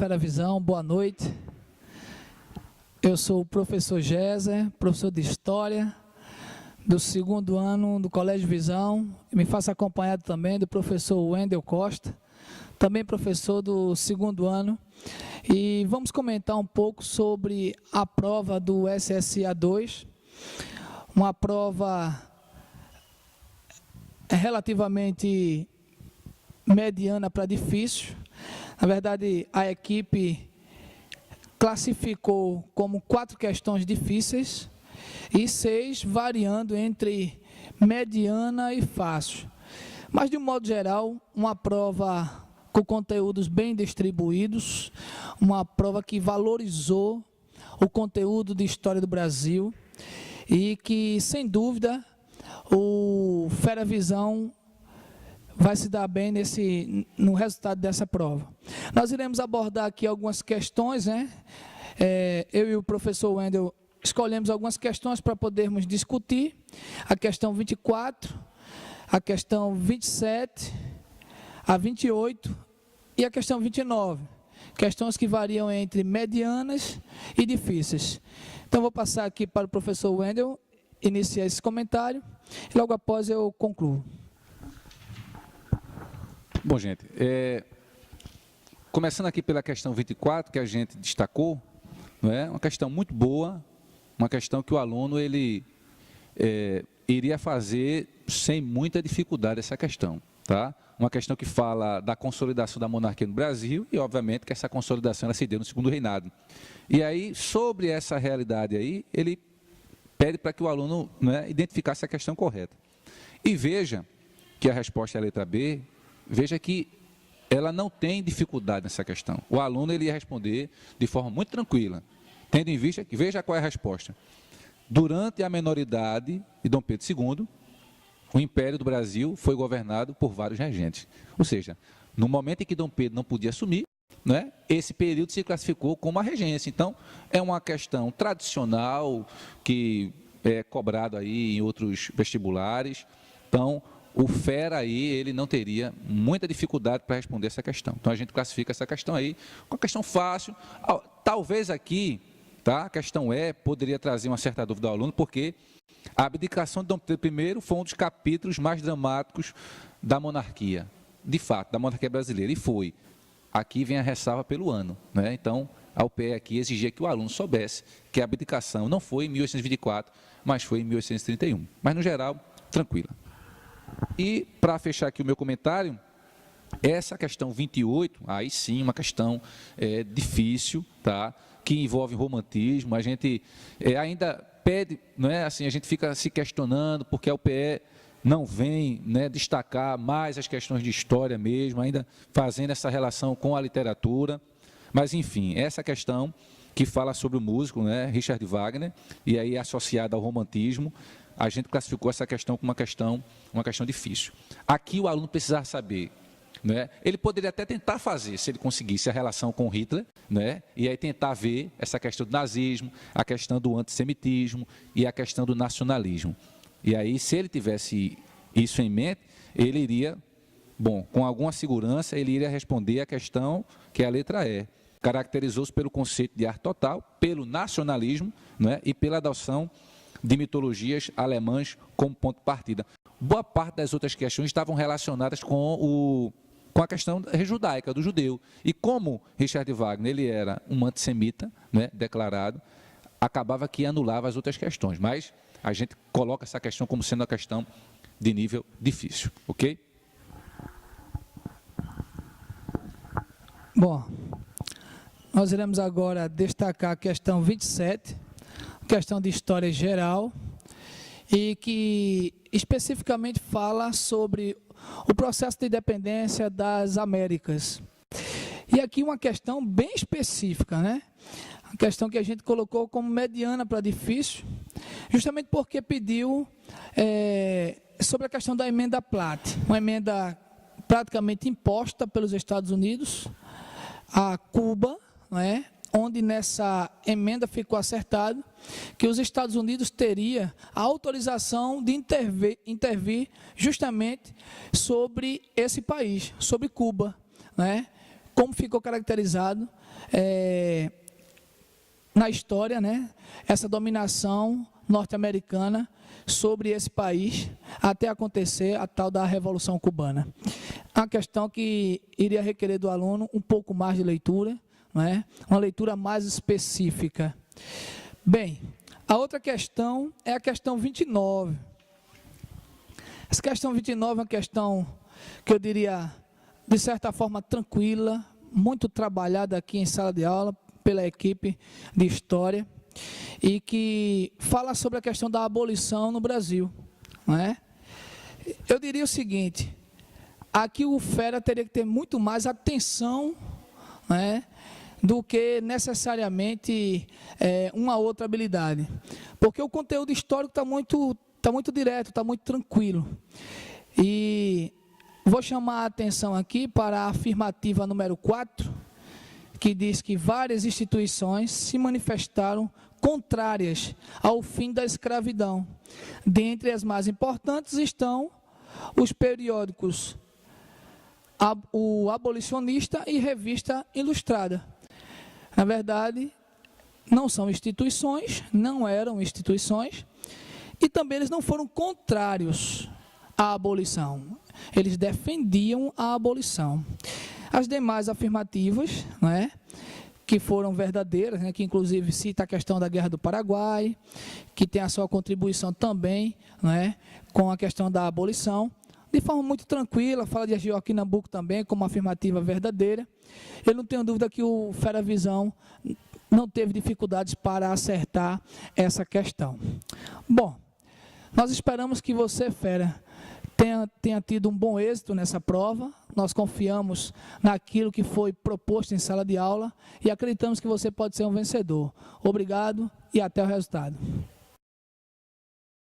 Feravisão, boa noite. Eu sou o professor Géser, professor de História, do 2º ano do Colégio Visão, e me faço acompanhado também do professor Wendel Costa, também professor do 2º ano, e vamos comentar um pouco sobre a prova do SSA 2, uma prova relativamente mediana para difícil. Na verdade, a equipe classificou como 4 questões difíceis e 6 variando entre mediana e fácil. Mas, de um modo geral, uma prova com conteúdos bem distribuídos, uma prova que valorizou o conteúdo de História do Brasil e que, sem dúvida, o Feravisão vai se dar bem no resultado dessa prova. Nós iremos abordar aqui algumas questões, né? Eu e o professor Wendel escolhemos algumas questões para podermos discutir. A questão 24, a questão 27, a 28 e a questão 29. Questões que variam entre medianas e difíceis. Então, vou passar aqui para o professor Wendel iniciar esse comentário e logo após eu concluo. Bom, gente, começando aqui pela questão 24, que a gente destacou, não é? Uma questão muito boa, uma questão que o aluno iria fazer sem muita dificuldade essa questão, tá? Uma questão que fala da consolidação da monarquia no Brasil e, obviamente, que essa consolidação ela se deu no Segundo Reinado. E aí, sobre essa realidade aí, ele pede para que o aluno, né, identificasse a questão correta. E veja que a resposta é a letra B. Veja que ela não tem dificuldade nessa questão. O aluno ele ia responder de forma muito tranquila, tendo em vista que, veja qual é a resposta. Durante a menoridade de Dom Pedro II, o Império do Brasil foi governado por vários regentes. Ou seja, no momento em que Dom Pedro não podia assumir, né, esse período se classificou como a regência. Então, é uma questão tradicional que é cobrado aí em outros vestibulares. Então, o Fera aí, ele não teria muita dificuldade para responder essa questão. Então, a gente classifica essa questão aí com uma questão fácil. Talvez aqui, tá, a questão poderia trazer uma certa dúvida ao aluno, porque a abdicação de Dom Pedro I foi um dos capítulos mais dramáticos da monarquia, de fato, da monarquia brasileira, e foi. Aqui vem a ressalva pelo ano, né? Então, a UPE aqui exigia que o aluno soubesse que a abdicação não foi em 1824, mas foi em 1831. Mas, no geral, tranquila. E, para fechar aqui o meu comentário, essa questão 28, aí sim, uma questão difícil, tá? Que envolve romantismo. A gente ainda pede, não é? Assim, a gente fica se questionando porque a UPE não vem, né, destacar mais as questões de história mesmo, ainda fazendo essa relação com a literatura. Mas, enfim, essa questão que fala sobre o músico, né, Richard Wagner, e aí associada ao romantismo, a gente classificou essa questão como uma questão difícil. Aqui o aluno precisava saber, né? Ele poderia até tentar fazer, se ele conseguisse, a relação com Hitler, né? E aí tentar ver essa questão do nazismo, a questão do antissemitismo e a questão do nacionalismo. E aí, se ele tivesse isso em mente, ele iria, bom, com alguma segurança, ele iria responder a questão que é a letra E. Caracterizou-se pelo conceito de arte total, pelo nacionalismo, né? E pela adoção de mitologias alemãs como ponto de partida. Boa parte das outras questões estavam relacionadas com a questão judaica, do judeu. E como Richard Wagner ele era um antissemita, né, declarado, acabava que anulava as outras questões. Mas a gente coloca essa questão como sendo uma questão de nível difícil, ok? Bom, nós iremos agora destacar a questão 27, questão de história geral, e que especificamente fala sobre o processo de independência das Américas. E aqui uma questão bem específica, né? A questão que a gente colocou como mediana para difícil, justamente porque pediu sobre a questão da emenda Platt, uma emenda praticamente imposta pelos Estados Unidos a Cuba, né? Onde nessa emenda ficou acertado que os Estados Unidos teria a autorização de intervir justamente sobre esse país, sobre Cuba, né? Como ficou caracterizado na história, né, essa dominação norte-americana sobre esse país, até acontecer a tal da Revolução Cubana. A questão que iria requerer do aluno um pouco mais de leitura, né, uma leitura mais específica. Bem, a outra questão é a questão 29. Essa questão 29 é uma questão que eu diria, de certa forma, tranquila, muito trabalhada aqui em sala de aula pela equipe de História, e que fala sobre a questão da abolição no Brasil, não é? Eu diria o seguinte, aqui o fera teria que ter muito mais atenção, né, do que necessariamente uma outra habilidade, porque o conteúdo histórico está muito direto, está muito tranquilo. E vou chamar a atenção aqui para a afirmativa número 4, que diz que várias instituições se manifestaram contrárias ao fim da escravidão. Dentre as mais importantes estão os periódicos O Abolicionista e Revista Ilustrada. Na verdade, não são instituições, não eram instituições, e também eles não foram contrários à abolição. Eles defendiam a abolição. As demais afirmativas, né, que foram verdadeiras, né, que inclusive cita a questão da Guerra do Paraguai, que tem a sua contribuição também, né, com a questão da abolição, de forma muito tranquila, fala de Joaquim Nabuco também como afirmativa verdadeira. Eu não tenho dúvida que o Fera Visão não teve dificuldades para acertar essa questão. Bom, nós esperamos que você, Fera, tenha tido um bom êxito nessa prova. Nós confiamos naquilo que foi proposto em sala de aula e acreditamos que você pode ser um vencedor. Obrigado e até o resultado.